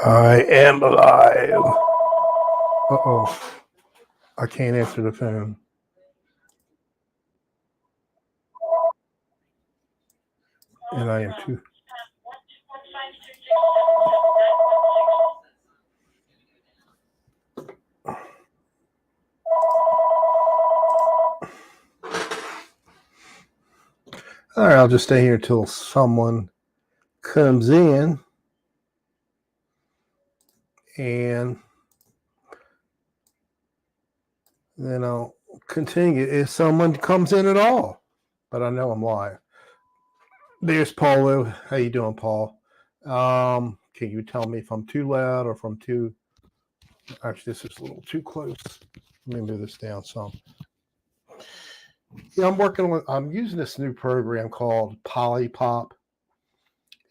I am alive. Uh-oh. I can't answer the phone. And I am too. All right, I'll just stay here till someone comes in. And then I'll continue if someone comes in at all. But I know I'm live. There's Paulo. How you doing, Paul? Can you tell me if I'm too loud or if I'm too... Actually, this is a little too close. Let me move this down some. Yeah, I'm using this new program called Polypop.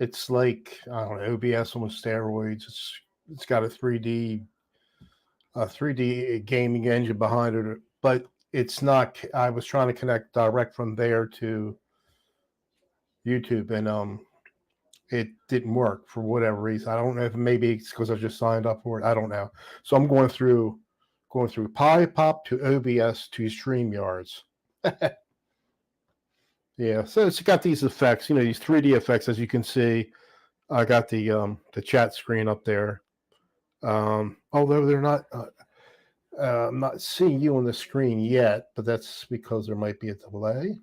It's like, I don't know, OBS on steroids. It's got a 3D gaming engine behind it, but it's not. I was trying to connect direct from there to YouTube, and it didn't work for whatever reason. I don't know if maybe it's because I just signed up for it. I don't know. So I'm going through Polypop to OBS to StreamYards. Yeah, so it's got these effects, these 3D effects, as you can see. I got the chat screen up there. Although they're not, I'm not seeing you on the screen yet, but that's because there might be a delay.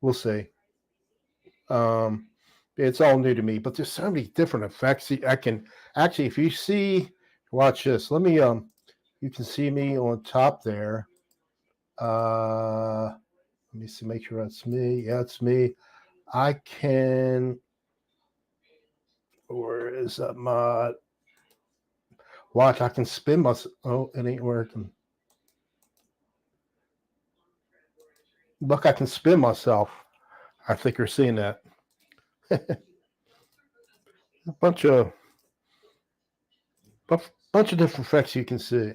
We'll see. It's all new to me, but there's so many different effects. I can actually, if you see, watch this. Let me, you can see me on top there. Let me see, make sure that's me. Yeah, it's me. I can, where is that mod? Watch, I can spin my, oh, it ain't working. Look, I can spin myself. I think you're seeing that. A bunch of different effects you can see.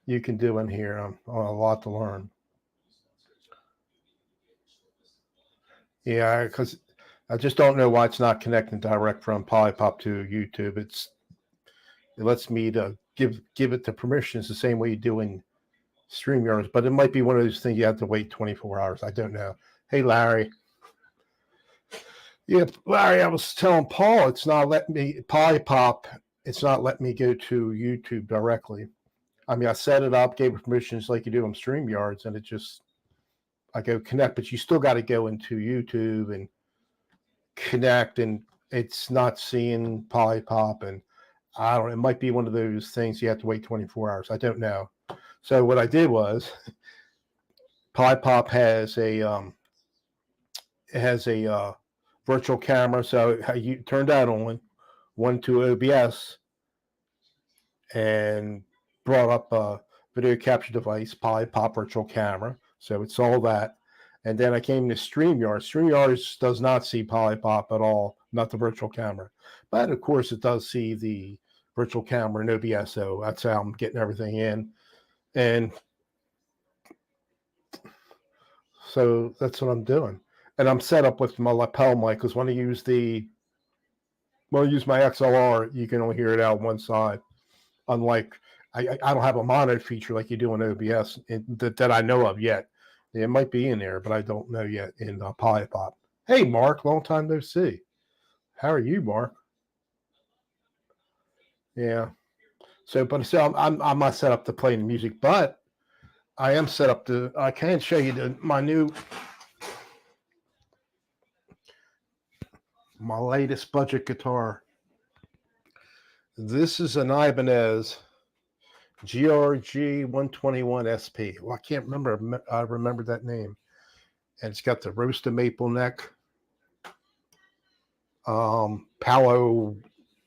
You can do in here. A lot to learn. Yeah, because I just don't know why it's not connecting direct from Polypop to YouTube. It lets me to give it the permissions the same way you do in StreamYards, but it might be one of those things you have to wait 24 hours. I don't know. Hey, Larry. Yeah, Larry, I was telling Paul it's not letting me Polypop. It's not letting me go to YouTube directly. I mean, I set it up, gave it permissions like you do on StreamYards, and I go connect, but you still got to go into YouTube and connect, and it's not seeing Polypop, and I don't. It might be one of those things you have to wait 24 hours. I don't know. So what I did was, Polypop has a virtual camera. So you turn that on, went to OBS, and brought up a video capture device, Polypop virtual camera. So it's all that. And then I came to StreamYards. StreamYards does not see Polypop at all, not the virtual camera. But of course, it does see the virtual camera in OBS. So that's how I'm getting everything in. And so that's what I'm doing. And I'm set up with my lapel mic because when I use my XLR, you can only hear it out one side. Unlike, I don't have a monitor feature like you do in OBS that I know of yet. It might be in there, but I don't know yet in Polypop. Hey, Mark, long time no see. How are you, Mark? Yeah. So, but so I'm not set up to play the music, but I am set up to. I can show you my latest budget guitar. This is an Ibanez GRG 121 SP. Well, I can't remember. I remember that name. And it's got the roasted maple neck. Palo,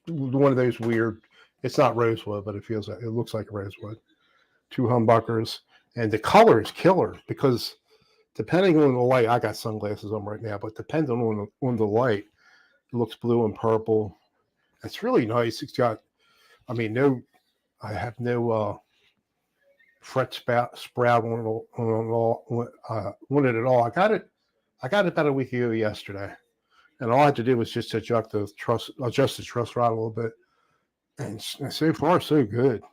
one of those weird. It's not rosewood, but it looks like rosewood. 2 humbuckers, and the color is killer because depending on the light, I got sunglasses on right now, but depending on the light, it looks blue and purple. It's really nice. It's got, I have no fret sprout on it at all. I got it about a week ago yesterday. And all I had to do was just adjust the truss rod a little bit. And so far, so good.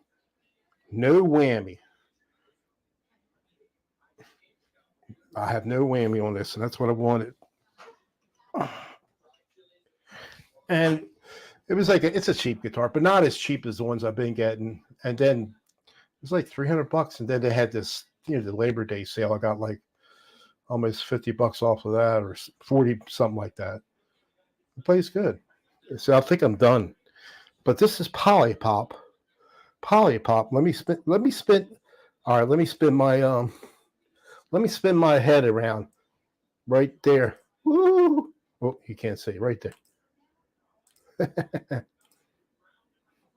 No whammy. I have no whammy on this, and that's what I wanted. And it was like it's a cheap guitar, but not as cheap as the ones I've been getting. And then it was like $300, and then they had this, the Labor Day sale. I got like almost $50 off of that, or 40, something like that. It plays good. So I think I'm done. But this is Polypop. Polypop. Let me spin. All right, let me spin my head around right there. Woo! Oh, you can't see right there.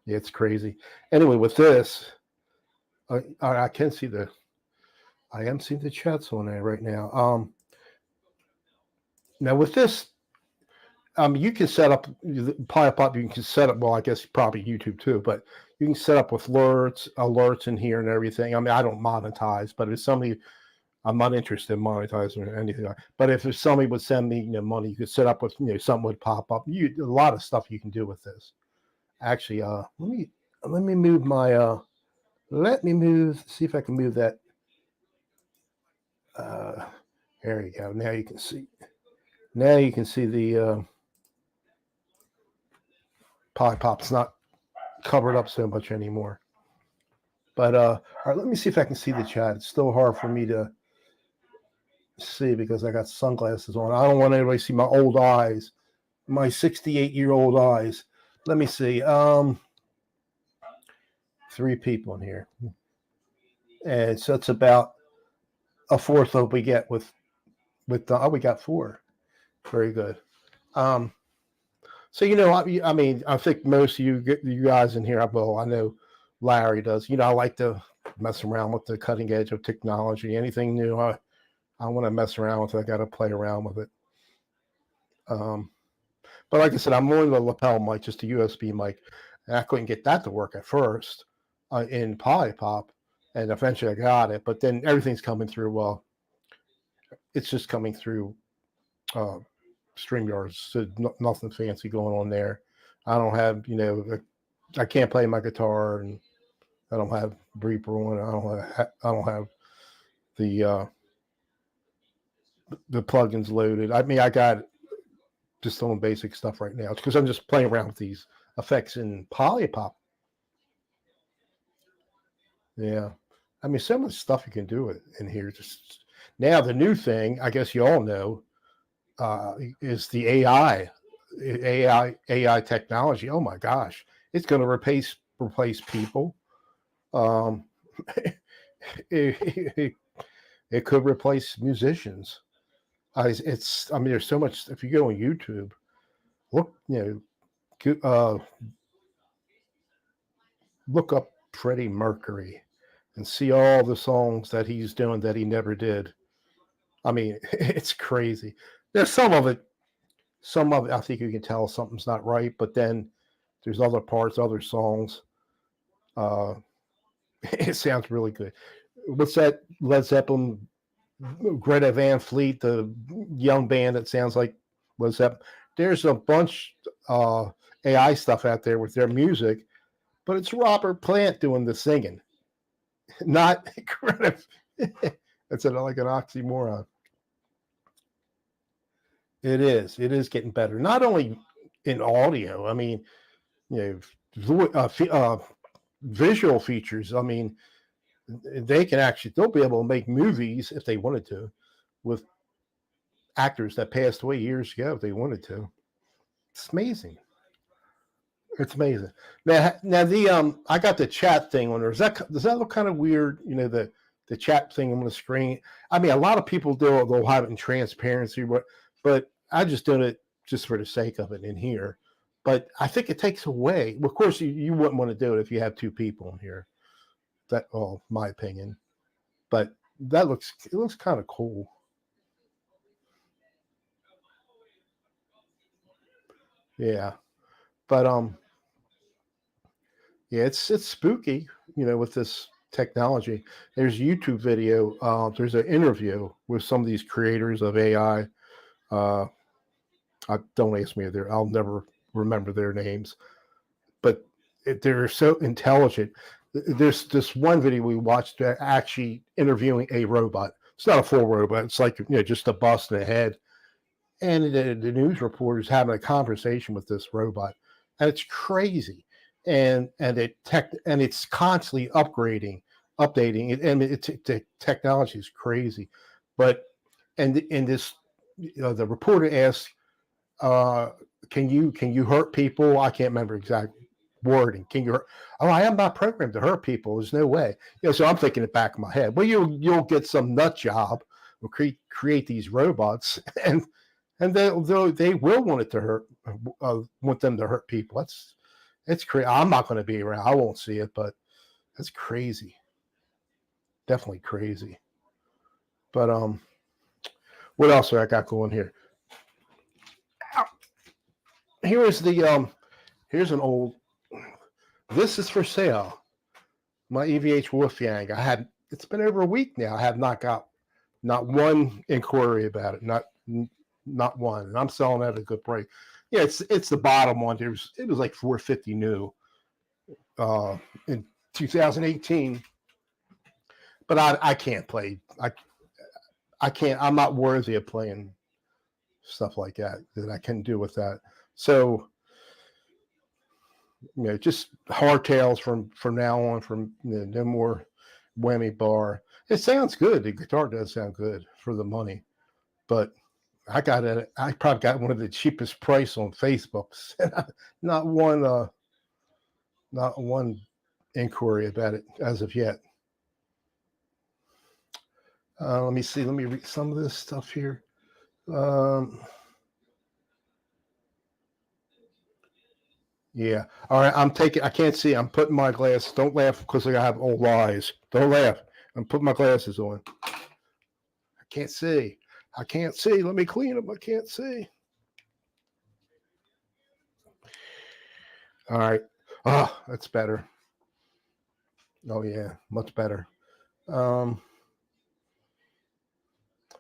Yeah, it's crazy. Anyway, with this, I can see I am seeing the chats on there right now. Now with this, you can set up Polypop. You can set up. Well, I guess probably YouTube too, but you can set up with alerts in here and everything. I mean, I don't monetize, but if somebody, I'm not interested in monetizing or anything. But if somebody would send me money, you could set up with something would pop up. A lot of stuff you can do with this. Actually, let me move my see if I can move that. There you go. Now you can see. Now you can see the Polypop's not covered up so much anymore. But all right, let me see if I can see the chat. It's still hard for me to see because I got sunglasses on. I don't want anybody to see my old eyes, my 68-year-old eyes. Let me see. 3 people in here, and so it's about a fourth of we get with we got 4. Very good. So I mean, I think most of you guys in here, I know Larry does. I like to mess around with the cutting edge of technology. Anything new, I want to mess around with it. I got to play around with it. But like I said, I'm on the lapel mic, just a USB mic, and I couldn't get that to work at first in Polypop, and eventually I got it. But then everything's coming through. Well, it's just coming through StreamYard, so nothing fancy going on there. I don't have, I can't play my guitar, and I don't have Reaper on. I don't have the plugins loaded. I mean, I got just some basic stuff right now because I'm just playing around with these effects in Polypop. Yeah, I mean, some of the stuff you can do in here. Just now, the new thing, I guess you all know, is the AI technology. Oh my gosh, it's going to replace people. It could replace musicians. I mean, there's so much. If you go on YouTube, look up Freddie Mercury and see all the songs that he's doing that he never did. I mean, it's crazy. There's some of it I think you can tell something's not right, but then there's other parts, other songs. It sounds really good. What's that Led Zeppelin, Greta Van Fleet, the young band that sounds like Led Zeppelin? There's a bunch AI stuff out there with their music, but it's Robert Plant doing the singing, not Greta. That's like an oxymoron. It is getting better, not only in audio. I mean, visual features. I mean, they'll be able to make movies if they wanted to with actors that passed away years ago if they wanted to. It's amazing. It's amazing. Now the I got the chat thing on there. Does that look kind of weird? The chat thing on the screen. I mean, a lot of people they'll have it in transparency, but I just did it just for the sake of it in here. But I think it takes away. Well, of course, you wouldn't want to do it if you have 2 people in here. My opinion. But it looks kind of cool. Yeah, but yeah, it's spooky, with this technology. There's a YouTube video. There's an interview with some of these creators of AI. Don't ask me I'll never remember their names, but they're so intelligent. There's this one video we watched actually interviewing a robot. It's not a full robot. It's like just a bust and a head. And the news reporter's having a conversation with this robot, and it's crazy. And it's constantly updating it, and the technology is crazy. But and in this, the reporter asks, "Can you hurt people?" I can't remember exact wording. Can you hurt? Oh, I am not programmed to hurt people. There's no way. So I'm thinking in the back of my head. Well, you'll get some nut job will create these robots, and they will want it to hurt, want them to hurt people. It's crazy. I'm not going to be around. I won't see it, but that's crazy. Definitely crazy. But what else I got going here? Here's here's an old. This is for sale. My EVH Wolfgang. It's been over a week now. I have not got not one inquiry about it. Not one. And I'm selling at a good price. Yeah, it's the bottom one. It was like $450 new in 2018. But I can't play. I can't. I'm not worthy of playing stuff like that I can do with that. So just hardtails from now on. From no more whammy bar. It sounds good. The guitar does sound good for the money, but I probably got one of the cheapest price on Facebook. not one inquiry about it as of yet. Let me see. Let me read some of this stuff here. Yeah. All right. I can't see. I'm putting my glasses. Don't laugh because I have old eyes. Don't laugh. I'm putting my glasses on. I can't see. Let me clean them. I can't see. All right. Oh, that's better. Oh, yeah. Much better.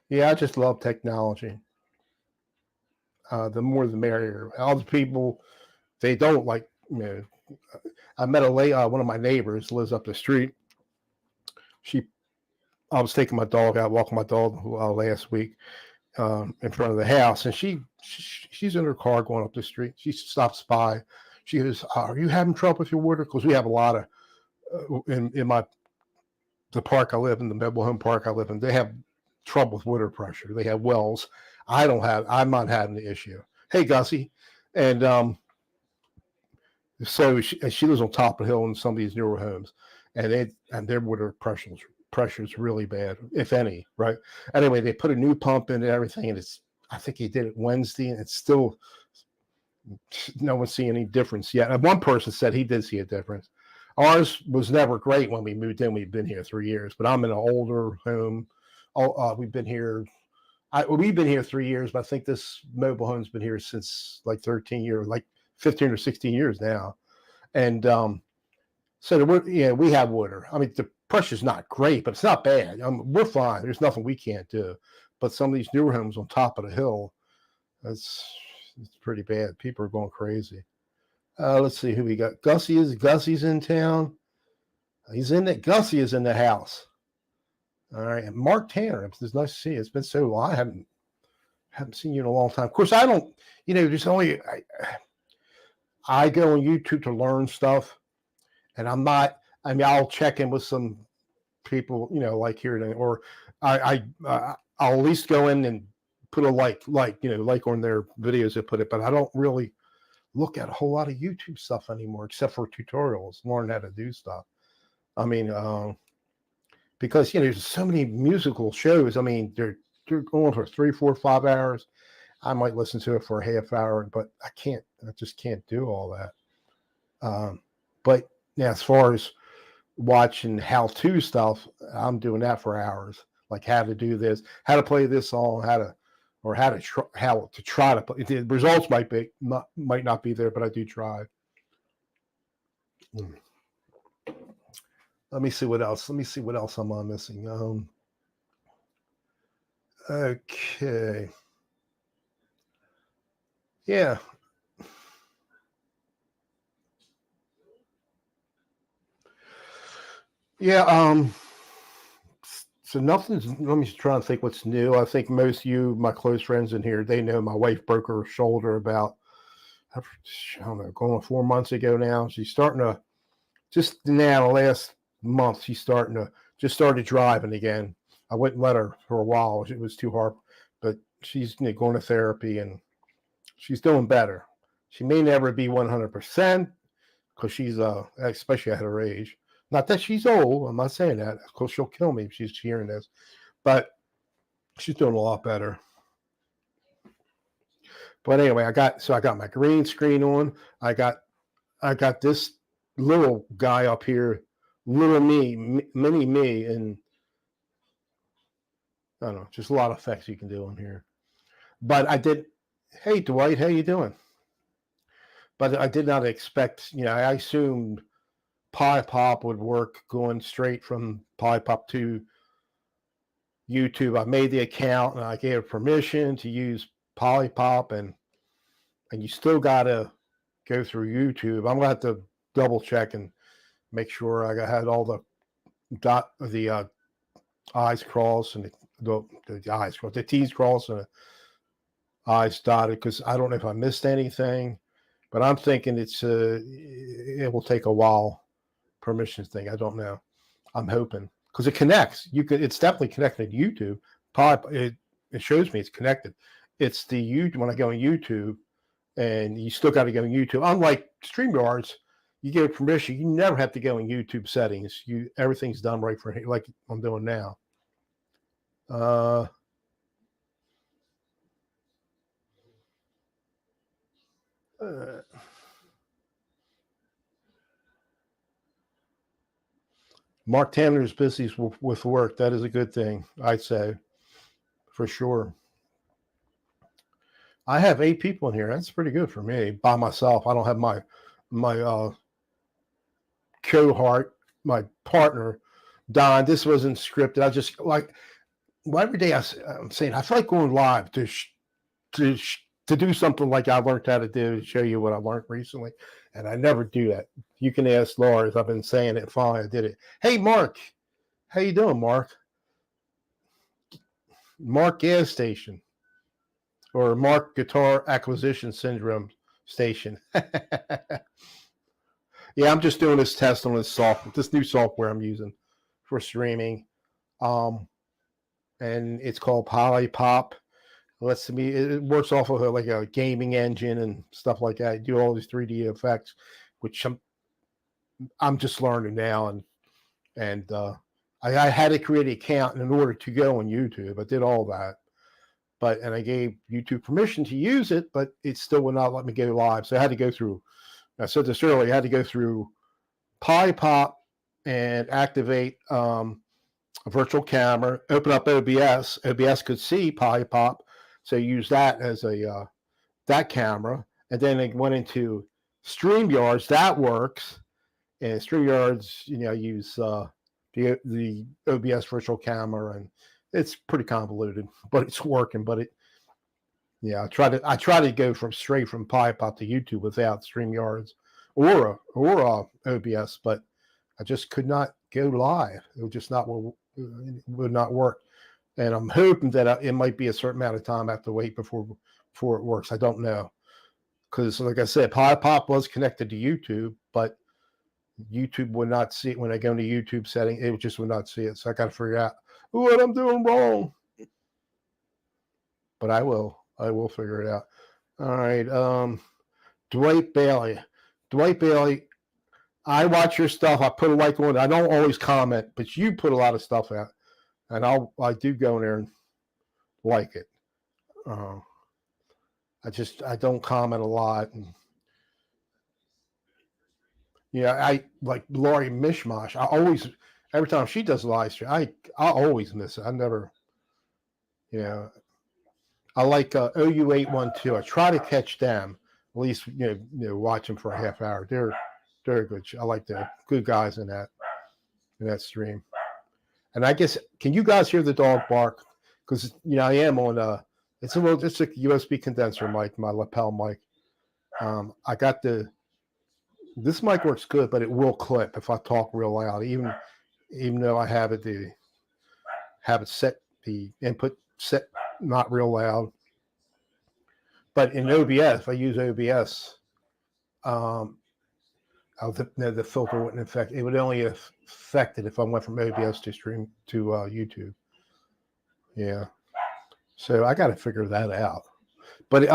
Yeah, I just love technology. The more the merrier. Other people, they don't like, I met one of my neighbors lives up the street. I was taking my dog out, walking my dog last week in front of the house, and she's in her car going up the street. She stops by. She goes, "Are you having trouble with your water?" Because we have a lot of in the park I live in, the mobile home park I live in. They have trouble with water pressure. They have wells. I'm not having the issue. Hey, Gussie, and so she lives on top of the hill in some of these newer homes, and their water pressure is really bad, if any, right? Anyway, they put a new pump in and everything, and I think he did it Wednesday, and it's still no one's seeing any difference yet. And one person said he did see a difference. Ours was never great when we moved in. We've been here 3 years, but I'm in an older home. We've been here 3 years, but I think this mobile home's been here since like 13 years, like 15 or 16 years now. And so we have water. I mean, the pressure's not great, but it's not bad. We're fine. There's nothing we can't do. But some of these newer homes on top of the hill, it's pretty bad. People are going crazy. Let's see who we got. Gussie's in town. Gussie is in the house. All right, and Mark Tanner. It's nice to see you. It's been so long. I haven't seen you in a long time. Of course, I don't. There's only I go on YouTube to learn stuff, and I'm not. I mean, I'll check in with some people, like here, or I'll at least go in and put a like on their videos they put it, but I don't really look at a whole lot of YouTube stuff anymore, except for tutorials, learn how to do stuff. I mean, because there's so many musical shows. I mean, they're going for 3, 4, 5 hours. I might listen to it for a half hour, but I just can't do all that. But yeah, as far as watching how-to stuff, I'm doing that for hours, like how to do this, how to play this song, how to try to play. The results might not be there, but I do try. Let me see what else I'm missing. Okay. Yeah. Yeah. So nothing's. Let me try and think what's new. I think most of you, my close friends in here, they know my wife broke her shoulder about, I don't know, going on 4 months ago now. She's starting to, just now, last month, she's starting to, just started driving again. I wouldn't let her for a while. It was too hard, but she's going to therapy and she's doing better. She may never be 100% because she's, especially at her age. Not that she's old. I'm not saying that. Of course, she'll kill me if she's hearing this, but she's doing a lot better. But anyway, I got my green screen on. I got this little guy up here, little me, mini me, and I don't know, just a lot of effects you can do on here. But I did. Hey, Dwight, how you doing? But I did not expect. I assumed Polypop would work going straight from Polypop to YouTube. I made the account and I gave permission to use Polypop, and you still got to go through YouTube. I'm gonna have to double check and make sure I had all the I's crossed and the I's crossed, the T's crossed and the I's dotted, because I don't know if I missed anything, but I'm thinking it will take a while. Permissions thing, I don't know. I'm hoping because it connects. It's definitely connected to YouTube. It shows me it's connected. It's the YouTube when I go on YouTube, and you still got to go on YouTube. Unlike StreamYards, you give permission. You never have to go in YouTube settings. Everything's done right for like I'm doing now. Mark Tanner's busy with work. That is a good thing, I'd say, for sure. I have 8 people in here. That's pretty good for me by myself. I don't have my cohort, my partner, Don. This wasn't scripted. I just every day I'm saying I feel like going live to do something like I learned how to do, to show you what I learned recently, and I never do that. You can ask Lars. I've been saying it. Finally, I did it. Hey, Mark, how you doing, Mark? Mark Gas Station, or Mark Guitar Acquisition Syndrome Station. Yeah, I'm just doing this test on this new software I'm using for streaming, and it's called Polypop. It works off of like a gaming engine and stuff like that. Do all these 3D effects, which I'm just learning now, and I had to create an account in order to go on YouTube. I did all that, and I gave YouTube permission to use it, but it still would not let me go live. So I had to go through. I said this earlier. I had to go through Polypop and activate a virtual camera. Open up OBS. OBS could see Polypop, so use that as that camera. And then it went into StreamYards. That works. And StreamYards, I use the OBS virtual camera, and it's pretty convoluted, but it's working. But I try to go straight from Polypop to YouTube without StreamYards or OBS, but I just could not go live. It would not work. And I'm hoping that it might be a certain amount of time I have to wait before it works. I don't know, because like I said, Polypop was connected to YouTube, but YouTube would not see it when I go into YouTube setting. It just would not see it. So I got to figure out what I'm doing wrong. But I will figure it out. All right. Dwight Bailey. I watch your stuff. I put a like on it. I don't always comment, but you put a lot of stuff out, and I do go in there and like it. I don't comment a lot. And, I like Laurie Mishmash. Every time she does a live stream, I always miss it. I never, I like OU812. I try to catch them, at least, watch them for a half hour. They're good. I like the good guys in that stream. And I guess, can you guys hear the dog bark? Because, I am on It's a USB condenser mic, my lapel mic. I got this mic works good, but it will clip if I talk real loud, even though I have it set, the input set not real loud. But in OBS, if I use OBS, the filter wouldn't affect. It would only affect it if I went from OBS to stream to YouTube. Yeah, so I got to figure that out. But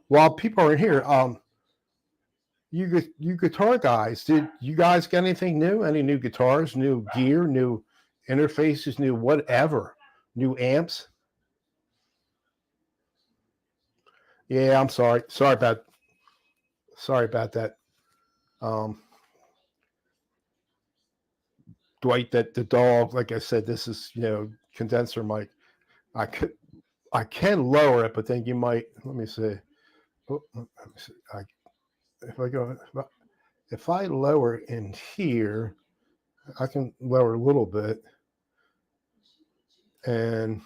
while people are in here, you guitar guys, did you guys get anything new? Any new guitars, new gear, new interfaces, new whatever, new amps? Yeah, I'm sorry. Sorry about that. Dwight, that the dog, like I said, this is condenser mic. I can lower it, but then you might. Let me see. Oh, let me see. If I lower in here, I can lower a little bit, and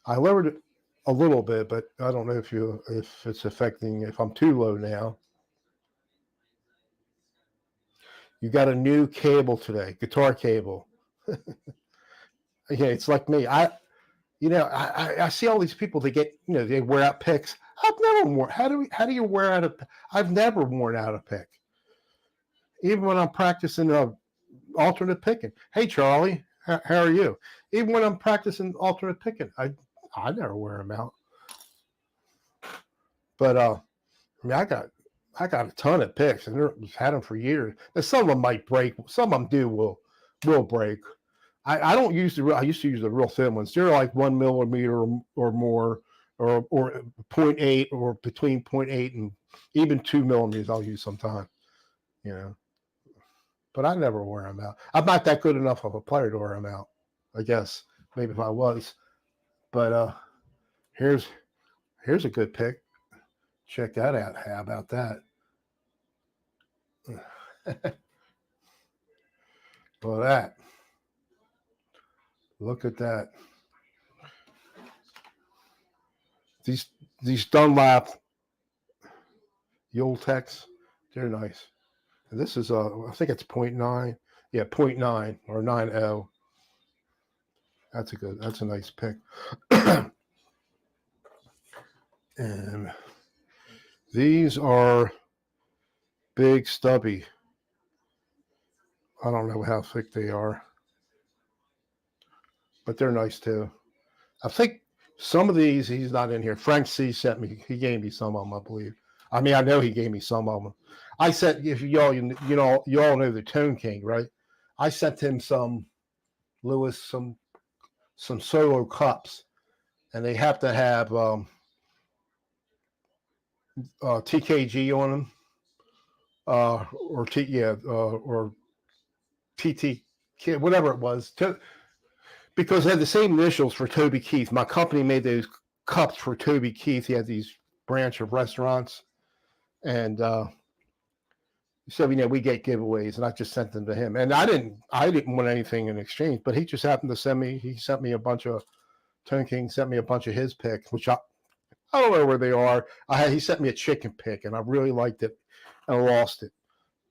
I lowered it a little bit, but I don't know if it's affecting, if I'm too low now. You got a new cable today, guitar cable. Yeah, it's like me. I see all these people. They get, they wear out picks. I've never worn. How do you wear out a? I've never worn out a pick. Even when I'm practicing alternate picking. Hey Charlie, how are you? Even when I'm practicing alternate picking, I never wear them out. But I mean, I got a ton of picks, and I've had them for years. Now, some of them might break. Some of them will break. I don't use I used to use the real thin ones. They're like 1 millimeter or more, or 0.8, or between 0.8 and even 2 millimeters. I'll use sometimes, But I never wear them out. I'm not that good enough of a player to wear them out. I guess maybe if I was. But here's a good pick. Check that out. How about that? Well, look at that. These Dunlop Yultecs, they're nice. And this is I think it's 0.9. Yeah, 0.9 or 9.0. That's a nice pick. And these are big stubby. I don't know how thick they are, but they're nice too. I think some of these, he's not in here. Frank C sent me. He gave me some of them, I believe. I mean, I know he gave me some of them. I said, if you all know the Tone King, right? I sent him some solo cups, and they have to have TKG on them, or TT, whatever it was, because they had the same initials for Toby Keith. My company made those cups for Toby Keith. He had these branch of restaurants, and so we get giveaways, and I just sent them to him. And I didn't want anything in exchange, but he just happened to send me. He sent me a bunch of Tone King, sent me a bunch of his picks, which I don't know where they are. He sent me a chicken pick, and I really liked it, and I lost it.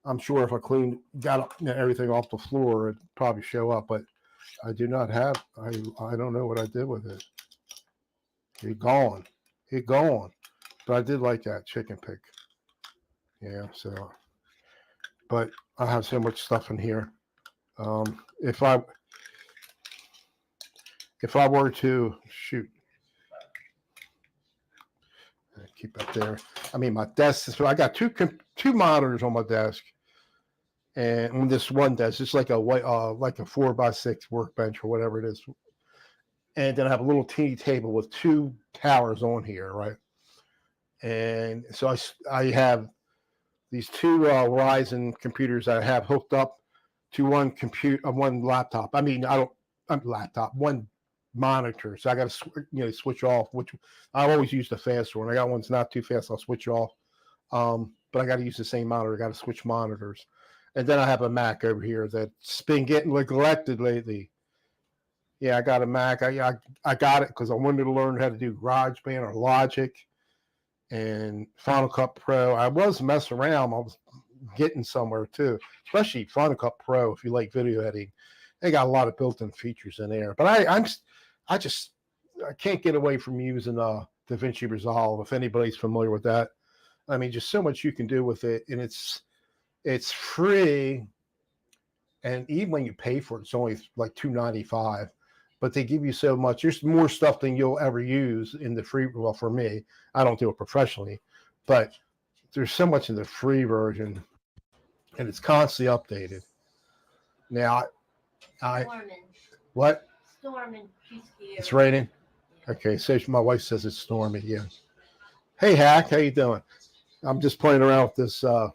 I'm sure if I got everything off the floor, it'd probably show up, but I do not have. I don't know what I did with it. It's gone. But I did like that chicken pick. Yeah. So, but I have so much stuff in here. If I were to shoot, keep up there. I mean, my desk. I got two monitors on my desk, and on this one desk, it's like a white, like a 4x6 workbench or whatever it is. And then I have a little teeny table with two towers on here, right? And so I have these two Ryzen computers that I have hooked up to one laptop. I mean, one monitor. So I got to switch off. Which I always use the faster one. I got one's not too fast. I'll switch off. But I got to use the same monitor. I got to switch monitors. And then I have a Mac over here that's been getting neglected lately. Yeah, I got a Mac. I got it because I wanted to learn how to do GarageBand or Logic and Final Cut Pro. I was messing around. I was getting somewhere too, especially Final Cut Pro if you like video editing. They got a lot of built-in features in there. But I can't get away from using DaVinci Resolve. If anybody's familiar with that, I mean, just so much you can do with it, and it's free. And even when you pay for it, it's only like $2.95. But they give you so much. There's more stuff than you'll ever use in the free. Well, for me, I don't do it professionally, but there's so much in the free version, and it's constantly updated. Now, what? Storming. It's raining. Okay, so my wife says it's stormy. Yeah. Hey, Hack, how you doing? I'm just playing around with this. Can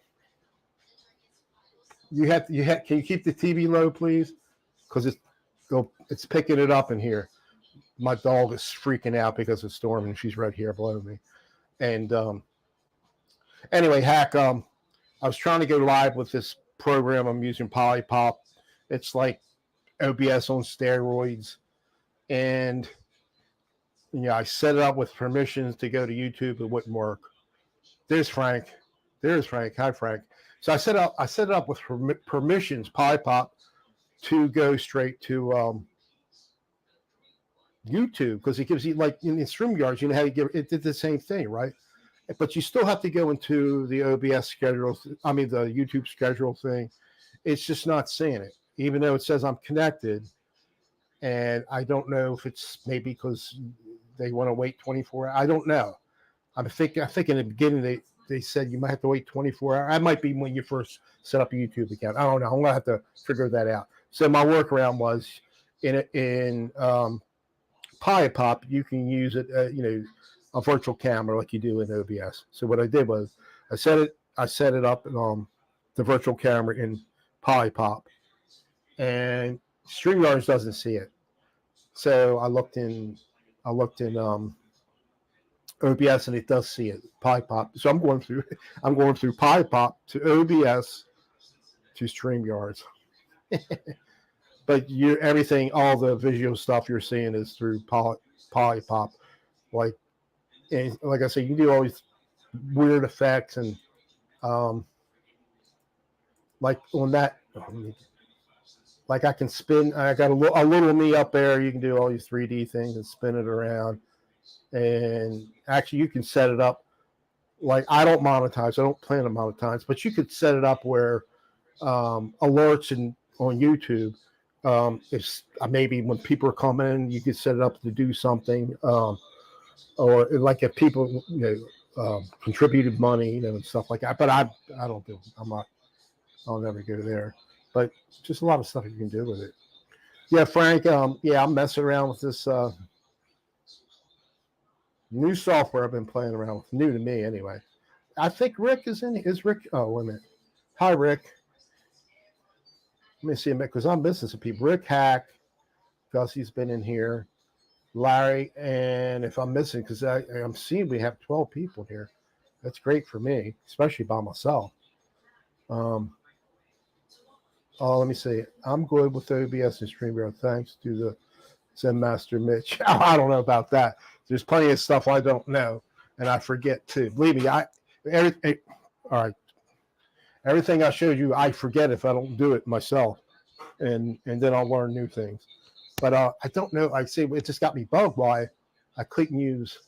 you keep the TV low, please? Because it's picking it up in here. My dog is freaking out because it's storming. She's right here below me. And anyway, Hack, I was trying to go live with this program I'm using, Polypop. It's like OBS on steroids. And I set it up with permissions to go to YouTube. It wouldn't work. There's Frank. Hi, Frank. So I set it up with permissions, Polypop, to go straight to YouTube, because it gives you, like in the StreamYards, how you give it did the same thing, right? But you still have to go into the OBS schedule. I mean, the YouTube schedule thing. It's just not seeing it, even though it says I'm connected. And I don't know if it's maybe because they want to wait 24 hours. I don't know. I think in the beginning they said you might have to wait 24 hours. That might be when you first set up a YouTube account. I don't know. I'm going to have to figure that out. So my workaround was in Polypop, you can use it, a virtual camera like you do in OBS. So what I did was I set it up the virtual camera in Polypop, and StreamYards doesn't see it. So I looked in OBS, and it does see it, Polypop. So I'm going through Polypop to OBS to StreamYards. But everything, all the visual stuff you're seeing is through Polypop. Like I said, you can do all these weird effects, and like on that, like I can spin. I got a little me up there. You can do all these 3D things and spin it around. And actually, you can set it up. Like, I don't monetize. I don't plan to monetize, but you could set it up where alerts on YouTube. If maybe when people are coming in, you could set it up to do something, or like if people contributed money, and stuff like that. But I don't do it. I'll never go there. But just a lot of stuff you can do with it. Yeah, Frank. I'm messing around with this new software I've been playing around with. New to me, anyway. I think Rick is in. Is Rick? Oh, wait a minute. Hi, Rick. Let me see him, because I'm missing some people. Rick Hack, because he's been in here. Larry, and if I'm missing, because I'm seeing we have 12 people here. That's great for me, especially by myself. Let me see. I'm good with OBS and StreamYard. Thanks to the Zen Master Mitch. I don't know about that. There's plenty of stuff I don't know, and I forget too. Believe me, all right. Everything I showed you, I forget if I don't do it myself, and then I'll learn new things. But I don't know. I say it just got me bugged why I couldn't use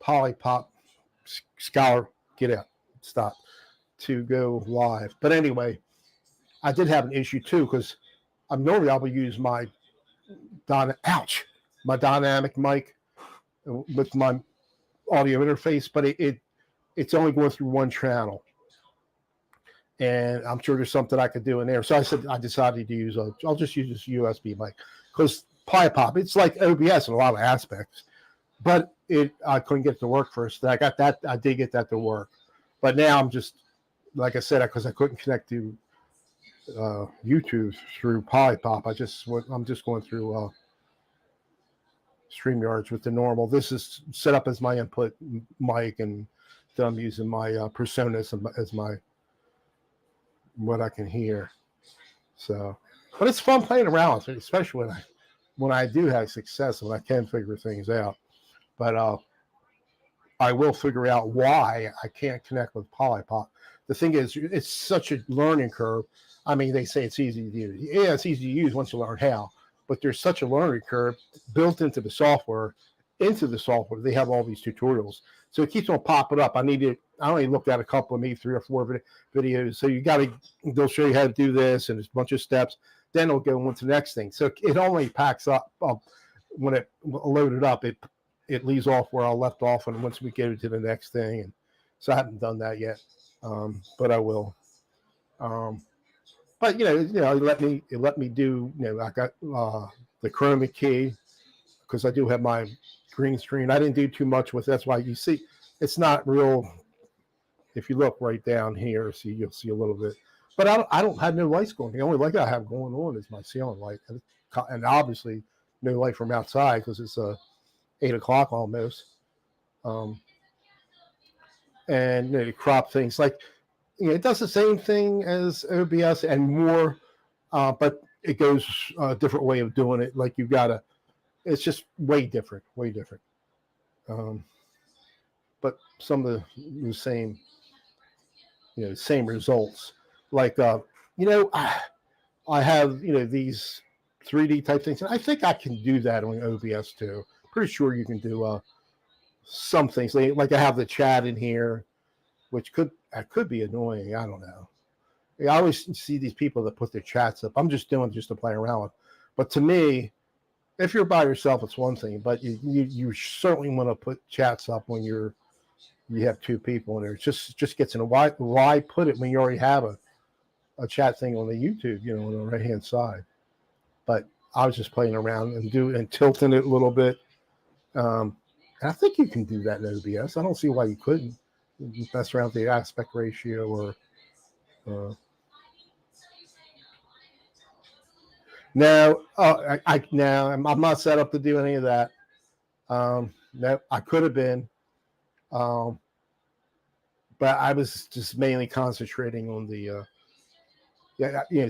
Polypop Scholar. Get out, stop, to go live. But anyway, I did have an issue too, because I'm normally able to use my dynamic mic with my audio interface, but it's only going through one channel. And I'm sure there's something I could do in there. So I decided to use I'll just use this USB mic, because Polypop, it's like OBS in a lot of aspects, but I couldn't get it to work first. I did get that to work, but now I'm just, like I said, because I couldn't connect to YouTube through Polypop. I'm just going through StreamYards with the normal. This is set up as my input mic, and then I'm using my personas as my what I can hear. So, but it's fun playing around with it, especially when I do have success, when I can figure things out. But I will figure out why I can't connect with Polypop. The thing is, it's such a learning curve. I mean, they say it's easy to use. Yeah, it's easy to use once you learn how, but there's such a learning curve built into the software. Into the software, they have all these tutorials, so it keeps on popping up. I only looked at a couple of maybe 3 or 4 videos. So they'll show you how to do this, and there's a bunch of steps. Then it'll go on to the next thing. So it only packs up when it loaded up. It leaves off where I left off, and once we go to the next thing, and so I haven't done that yet, but I will. But it let me do. I got the chroma key because I do have my green screen. I didn't do too much with it. That's why you see it's not real. If you look right down here, you'll see a little bit. But I don't have no lights going. The only light I have going on is my ceiling light, and obviously no light from outside because it's 8 o'clock almost. And crop things like it does the same thing as OBS and more, but it goes a different way of doing it. Like it's just way different. But some of the same, same results. Like I have these 3D type things, and I think I can do that on OBS too. Pretty sure you can do some things. Like I have the chat in here, which could be annoying. I don't know. I always see these people that put their chats up. I'm just doing just to play around with. But to me, if you're by yourself, it's one thing. But you certainly want to put chats up when you have 2 people in there. It just gets in a why put it when you already have a chat thing on the YouTube, on the right hand side. But I was just playing around and tilting it a little bit. And I think you can do that in OBS. I don't see why you couldn't. You mess around with the aspect ratio or. No, I'm not set up to do any of that. No, I could have been, but I was just mainly concentrating on the.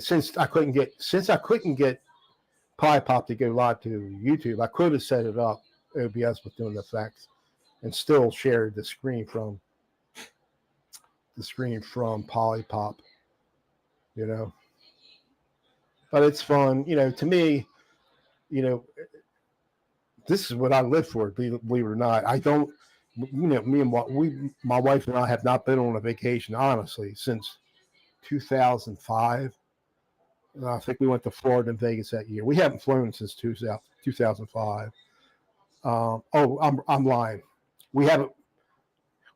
Since I couldn't get Polypop to go live to YouTube, I could have set it up OBS with doing the effects, and still shared the screen from Polypop. But it's fun, to me, this is what I live for, believe it or not. I don't, me and my wife and I have not been on a vacation, honestly, since 2005. I think we went to Florida and Vegas that year. We haven't flown since 2005. I'm lying.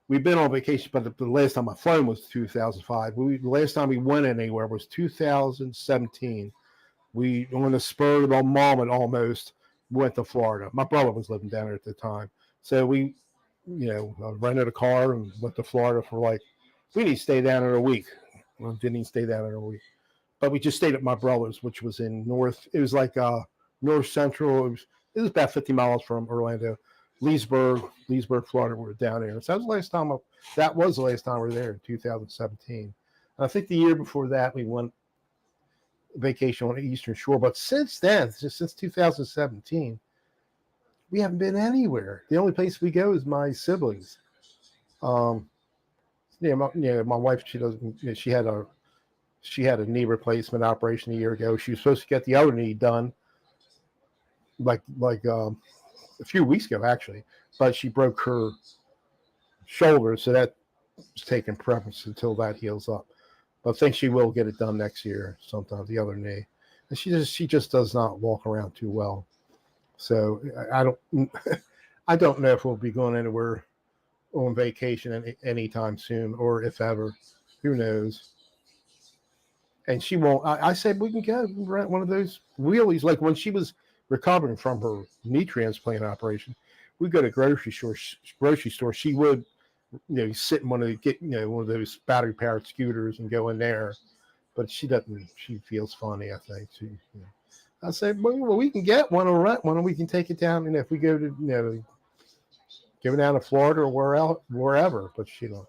We've been on vacation, but the last time I flown was 2005. The last time we went anywhere was 2017. We, on the spur of the moment almost, went to Florida. My brother was living down there at the time. So we, rented a car and went to Florida for we didn't stay down there a week. Well, didn't even stay down there a week. But we just stayed at my brother's, which was in it was north central. It was about 50 miles from Orlando. Leesburg, Florida, we were down there. So that was the last time we were there in 2017. And I think the year before that, we went vacation on the Eastern Shore. But since then, since 2017, we haven't been anywhere. The only place we go is my siblings. My wife, she had a knee replacement operation a year ago. She was supposed to get the other knee done a few weeks ago, actually, but she broke her shoulder, so that was taking preference until that heals up. But I think she will get it done next year sometime, the other knee. And she just does not walk around too well. So I don't know if we'll be going anywhere on vacation anytime soon, or if ever. Who knows? And she won't. I said we can go rent one of those wheelies. Like when she was recovering from her knee transplant operation, we go to grocery store. She would, sit in one of those battery powered scooters and go in there. But she doesn't. She feels funny, I think. I said, well, we can get one or rent one, and we can take it down. And if we go to, give it down to Florida or wherever. But she don't.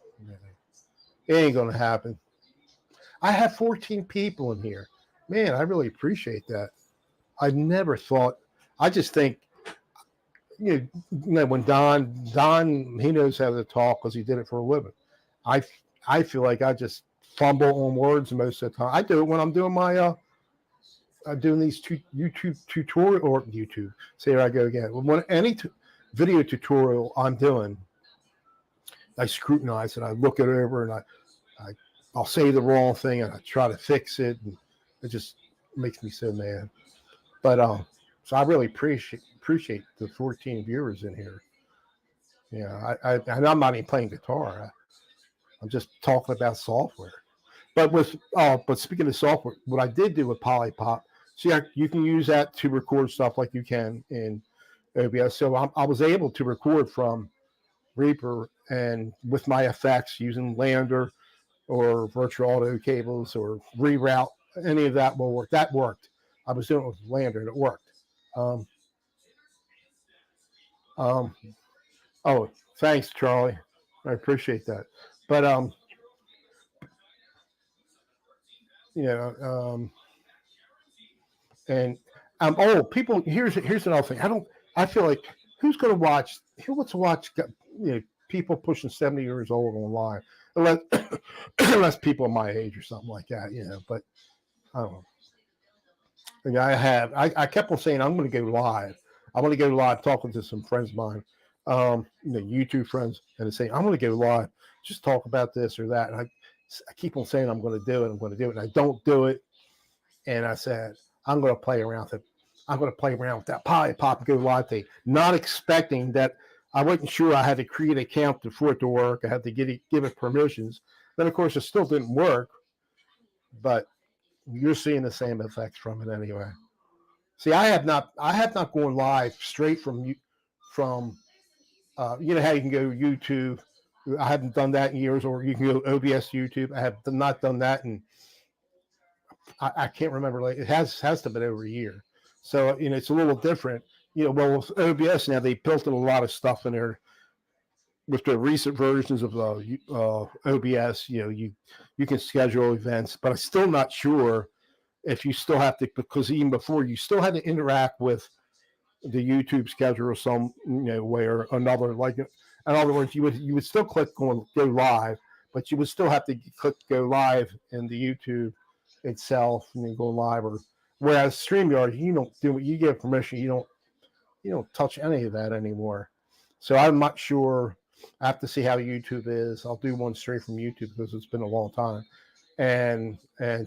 It ain't gonna happen. I have 14 people in here. Man, I really appreciate that. I never thought I just think, when Don, he knows how to talk because he did it for a living. I I feel like I just fumble on words most of the time. I do it when I'm doing my I'm doing these YouTube tutorial or YouTube. See, here I go again. When any video tutorial I'm doing, I scrutinize it. I look it over, and I I'll say the wrong thing, and I try to fix it, and it just makes me so mad. But so I really appreciate the 14 viewers in here. Yeah, and I'm not even playing guitar. I'm just talking about software. But speaking of software, what I did do with Polypop, see, you can use that to record stuff like you can in OBS. So I was able to record from Reaper and with my effects using Lander or virtual audio cables or reroute. Any of that will work. That worked. I was doing it with Lander and it worked. Um, um, oh, thanks, Charlie. I appreciate that. But you know, and people. Here's another thing. I feel like who's going to watch? Who wants to watch? People pushing 70 years old online, unless unless people my age or something like that. But I don't know. And I kept on saying I'm going to go live. I'm going to go live talking to some friends of mine, YouTube friends, and saying I'm going to go live, just talk about this or that. And I keep on saying I'm going to do it. I'm going to do it, and I don't do it. And I said I'm going to play around with it. I'm going to play around with that Polypop Go Live thing, not expecting that. I wasn't sure I had to create an account for it to work. I had to give it permissions. Then, of course, it still didn't work. But you're seeing the same effects from it anyway. See, I have not gone live straight from you know how you can go YouTube. I haven't done that in years, or you can go OBS YouTube. I have not done that, and I can't remember. Like it has to have been over a year. So it's a little different. Well, with OBS now they built in a lot of stuff in there with the recent versions of OBS. You can schedule events, but I'm still not sure if you still have to, because even before you still had to interact with the YouTube schedule some way or another. Like in other words, you would still click on go live, but you would still have to click go live in the YouTube itself and then go live. Or whereas StreamYard, you don't do it. You give permission. You don't touch any of that anymore. So I'm not sure. I have to see how YouTube is. I'll do one straight from YouTube because it's been a long time, and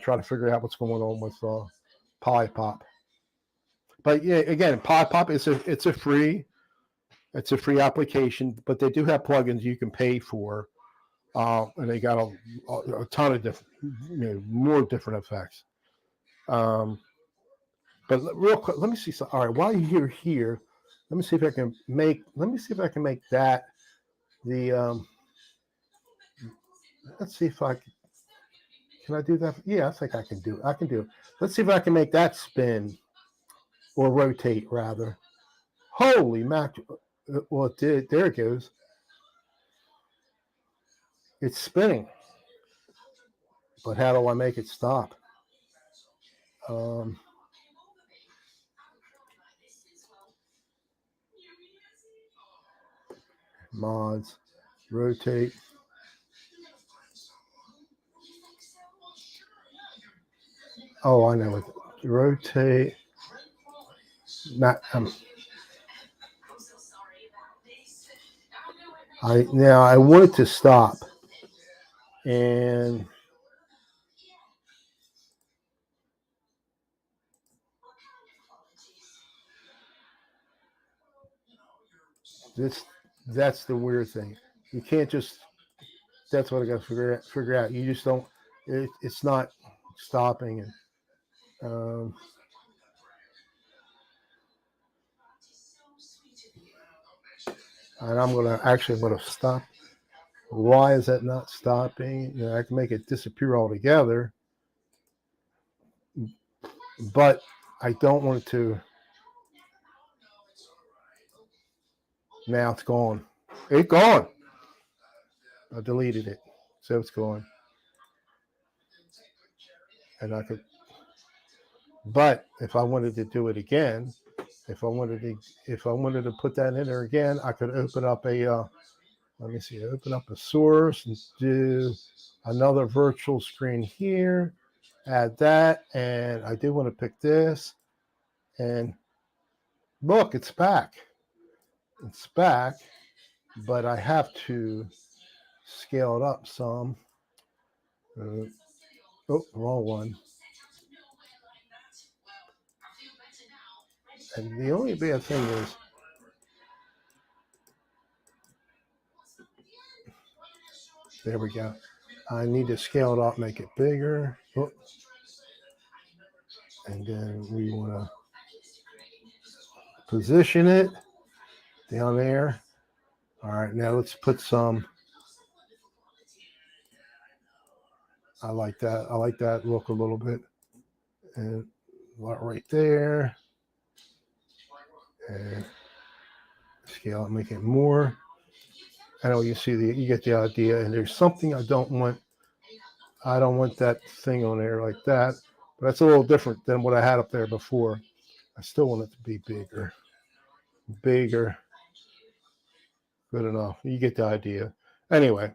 try to figure out what's going on with Polypop. But yeah, again, Polypop it's a free application, but they do have plugins you can pay for, and they got a ton of different, more different effects. But real quick, let me see. All right, while you're here, let me see if I can make. Let me see if I can make that the. Let's see if I can I do that. Yeah, I think I can do it. I can do it. Let's see if I can make that spin or rotate rather. Holy mac! Well, it did. There it goes. It's spinning. But how do I make it stop? Mods, rotate. Oh, I know it. Rotate. Not. I want it to stop, and that's the weird thing. You can't just. That's what I got to figure out. You just don't. It's not stopping, and I'm gonna stop. Why is that not stopping? I can make it disappear altogether, but I don't want it to. Now it's gone. It's gone. I deleted it, so it's gone. And I could, but if I wanted to do it again, If I wanted to put that in there again, I could open up a let me see, open up a source and do another virtual screen here, add that, and I do want to pick this, and look, it's back. It's back, but I have to scale it up some. Oh, wrong one. And the only bad thing is, there we go. I need to scale it up, make it bigger. Oh. And then we want to position it down there. All right, now let's put some. I like that. I like that look a little bit. And right there. And scale it, make it more. I know you see you get the idea. And there's something I don't want. I don't want that thing on there like that. But that's a little different than what I had up there before. I still want it to be bigger. Bigger. Good enough. You get the idea. Anyway,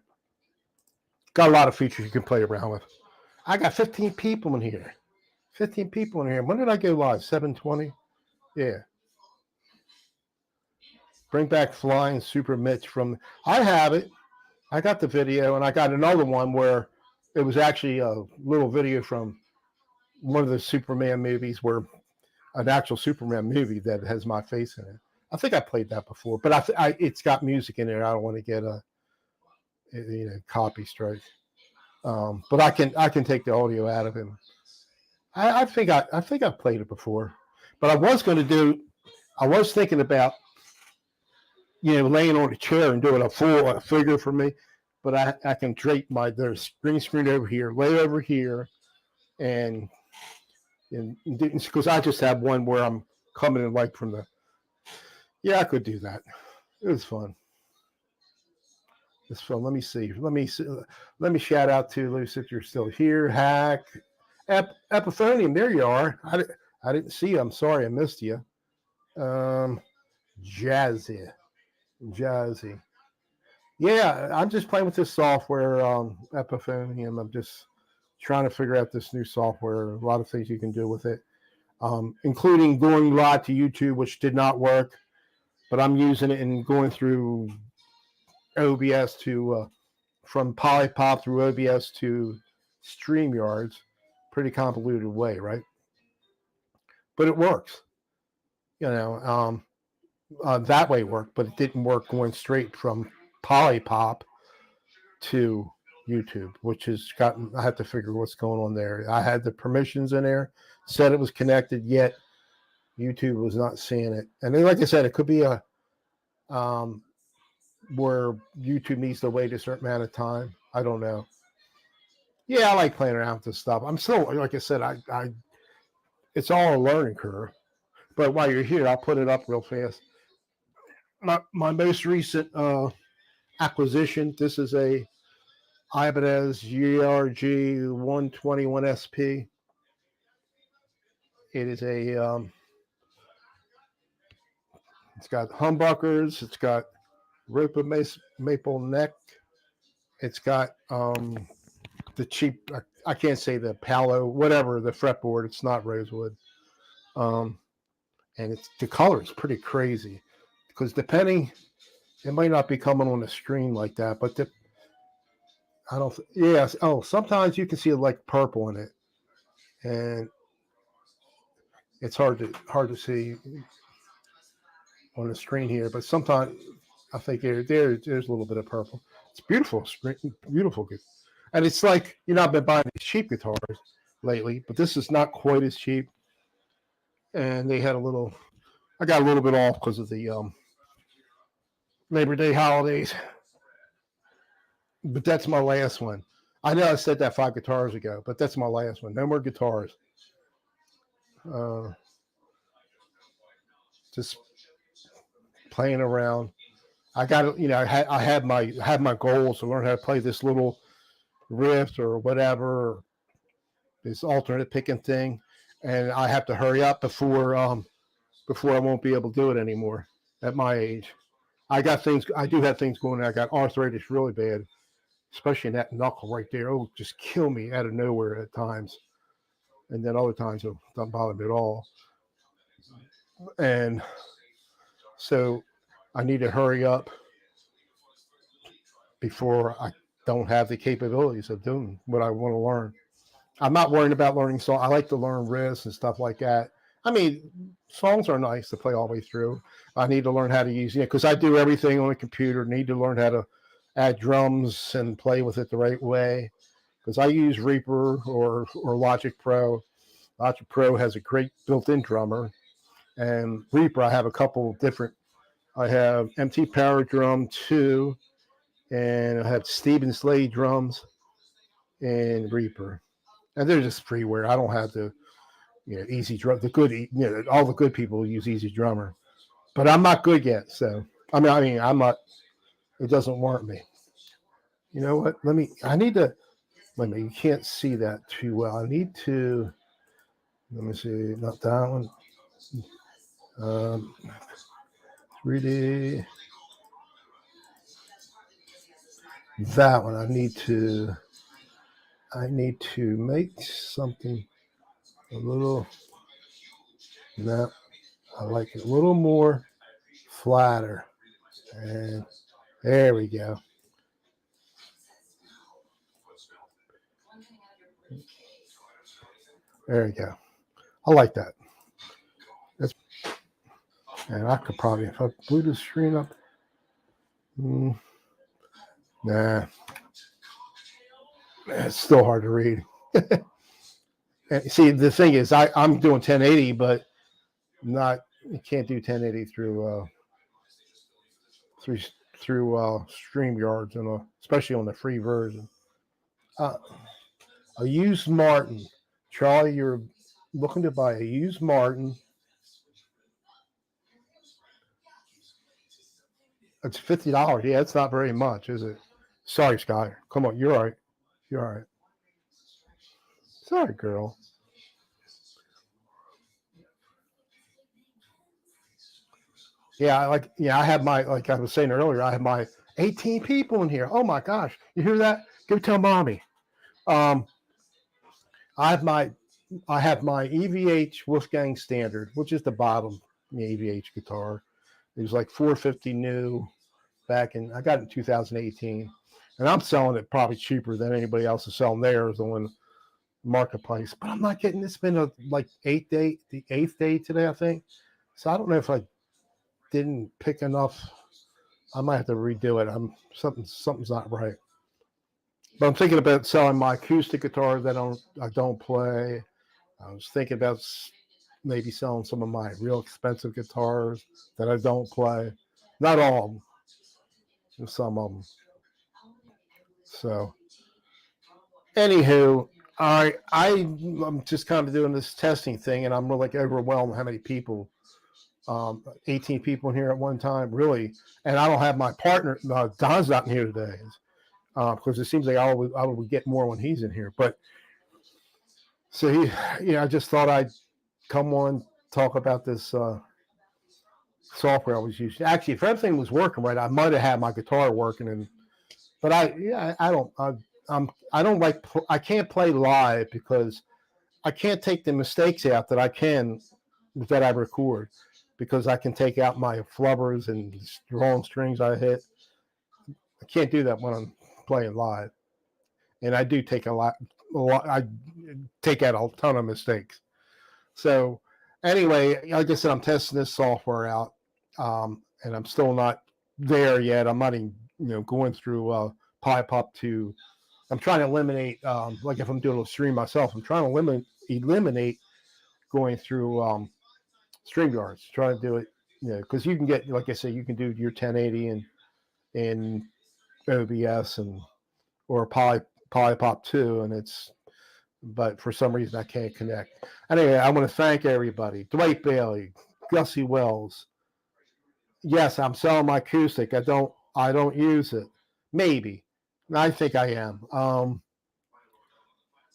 got a lot of features you can play around with. I got 15 people in here. 15 people in here. When did I go live? 7:20? Yeah. Bring back Flying Super Mitch from. I have it. I got the video, and I got another one where it was actually a little video from one of the Superman movies, where an actual Superman movie that has my face in it. I think I played that before, but it's got music in it. I don't want to get a copy strike. But I can take the audio out of him. I think I've played it before, but I was thinking about laying on a chair and doing a full figure for me, but I can drape there's green screen over here, lay over here, and because I just have one where I'm coming in like from the. Yeah, I could do that. It was fun. It's fun. Let me see. Let me shout out to Luce if you're still here. Hack, Epiphonium. There you are. I didn't see you. I'm sorry, I missed you. Jazzy. Yeah, I'm just playing with this software, Epiphonium. I'm just trying to figure out this new software. A lot of things you can do with it, including going live to YouTube, which did not work. But I'm using it and going through OBS to from Polypop through OBS to StreamYards. Pretty convoluted way, right? But it works. That way worked, but it didn't work going straight from Polypop to YouTube, which has I have to figure what's going on there. I had the permissions in there, said it was connected, yet YouTube was not seeing it. And then, like I said, it could be a where YouTube needs to wait a certain amount of time. I don't know. Yeah, I like playing around with this stuff. I'm still, like I said, I it's all a learning curve. But while you're here, I'll put it up real fast. My most recent acquisition. This is a Ibanez GRG 121 SP. It is a it's got humbuckers. It's got rope of maple neck. It's got the cheap. I can't say the Palo, whatever the fretboard. It's not rosewood, and the color is pretty crazy because depending, it might not be coming on the screen like that, but I don't. Yes. Oh, sometimes you can see like purple in it, and it's hard to see on the screen here. But sometimes I think there's a little bit of purple. It's beautiful, beautiful. And it's like, I've been buying these cheap guitars lately, but this is not quite as cheap. And they had I got a little bit off because of the Labor Day holidays. But that's my last one. I know I said that 5 guitars ago, but that's my last one. No more guitars. Just playing around. I got I had my goals to learn how to play this little riff or whatever, this alternate picking thing, and I have to hurry up before before I won't be able to do it anymore at my age. I do have things going on. I got arthritis really bad, especially in that knuckle right there. It'll just kill me out of nowhere at times. And then other times it doesn't bother me at all. And so I need to hurry up before I don't have the capabilities of doing what I want to learn. I'm not worrying about learning songs. I like to learn riffs and stuff like that. I mean, songs are nice to play all the way through. I need to learn how to use it because I do everything on the computer. Need to learn how to add drums and play with it the right way. Because I use Reaper or Logic Pro. Logic Pro has a great built-in drummer, and Reaper I have a couple different. I have MT Power Drum 2, and I have Stephen Slade drums and Reaper, and they're just freeware. I don't have to. Easy drum. All the good people use Easy Drummer, but I'm not good yet. So I mean, I'm not. It doesn't warrant me. You know what? I need to. Let me. You can't see that too well. I need to. Let me see. Not that one. 3D. That one. I need to make something a little. No, I like it a little more flatter. And there we go. There we go. I like that. And I could probably, if I blew the screen up, nah, it's still hard to read. And see, the thing is, I'm doing 1080, but you can't do 1080 through StreamYards, and especially on the free version. A used Martin, Charlie, you're looking to buy a used Martin. It's $50. Yeah, it's not very much, is it? Sorry, Sky. Come on, you're all right. You're all right. Sorry, girl. Yeah, I have like I was saying earlier, I have my 18 people in here. Oh my gosh. You hear that? Go tell mommy. I have my EVH Wolfgang Standard, which is the bottom EVH guitar. It was like $450 new I got it in 2018. And I'm selling it probably cheaper than anybody else is selling theirs on the marketplace. But I'm not getting it's been the 8th day today, I think. So I don't know if I didn't pick enough. I might have to redo it. Something's not right. But I'm thinking about selling my acoustic guitar that I don't play. I was thinking about maybe selling some of my real expensive guitars that I don't play. Not all of them, just some of them. So, anywho, I'm just kind of doing this testing thing, and I'm really overwhelmed how many people. 18 people in here at one time, really. And I don't have my partner. Don's not in here today because it seems like I would get more when he's in here. But so I just thought I'd come on, talk about this software I was using. Actually, if everything was working right, I might have had my guitar working. But I can't play live because I can't take the mistakes out that I record. Because I can take out my flubbers and wrong strings I hit. I can't do that when I'm playing live. And I do take I take out a ton of mistakes. So anyway, like I said, I'm testing this software out. And I'm still not there yet. I'm not even, going through Polypop to, I'm trying to eliminate, like if I'm doing a stream myself, I'm trying to eliminate going through StreamYards, try to do it, because you can get, like I said, you can do your 1080 in OBS or Polypop 2, but for some reason I can't connect. Anyway, I want to thank everybody. Dwight Bailey, Gussie Wells. Yes, I'm selling my acoustic. I don't use it. Maybe. I think I am.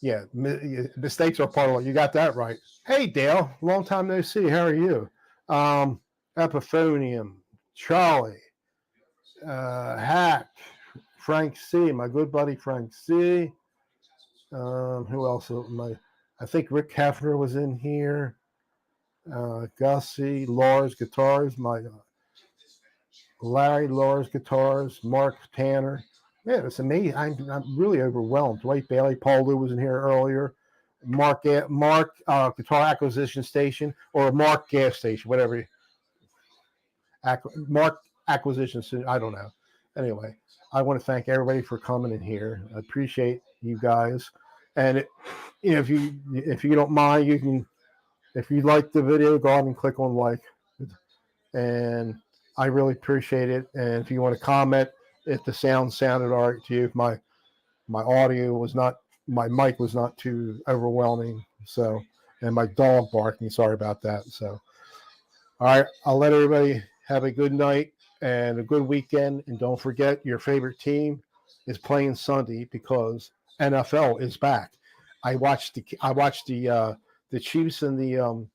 Yeah, mistakes are part of it. You got that right. Hey, Dale, long time no see. How are you? Epiphonium, Charlie, Hack, Frank C, my good buddy Frank C. Who else? I think Rick Hefner was in here. Gussie, Lars Guitars, Larry Lars Guitars, Mark Tanner. Man, it's amazing. I'm really overwhelmed. Dwight Bailey, Paul Lou was in here earlier. Mark Guitar Acquisition Station or Mark Gas Station, whatever. Mark Acquisition Station. I don't know. Anyway, I want to thank everybody for coming in here. I appreciate you guys. And if you don't mind, you can, if you like the video, go ahead and click on like. And I really appreciate it. And if you want to comment, if the sound sounded all right to you, if my audio was not, my mic was not too overwhelming. So, and my dog barking, sorry about that. So, all right, I'll let everybody have a good night and a good weekend. And don't forget, your favorite team is playing Sunday because NFL is back. I watched the Chiefs and the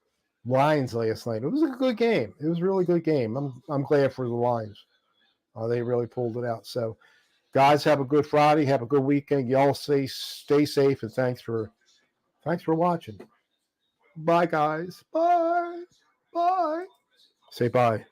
Lions last night. It was a good game. It was a really good game. I'm glad for the Lions. They really pulled it out. So, guys, have a good Friday. Have a good weekend. Y'all stay safe, and thanks for watching. Bye, guys. Bye. Bye. Say bye.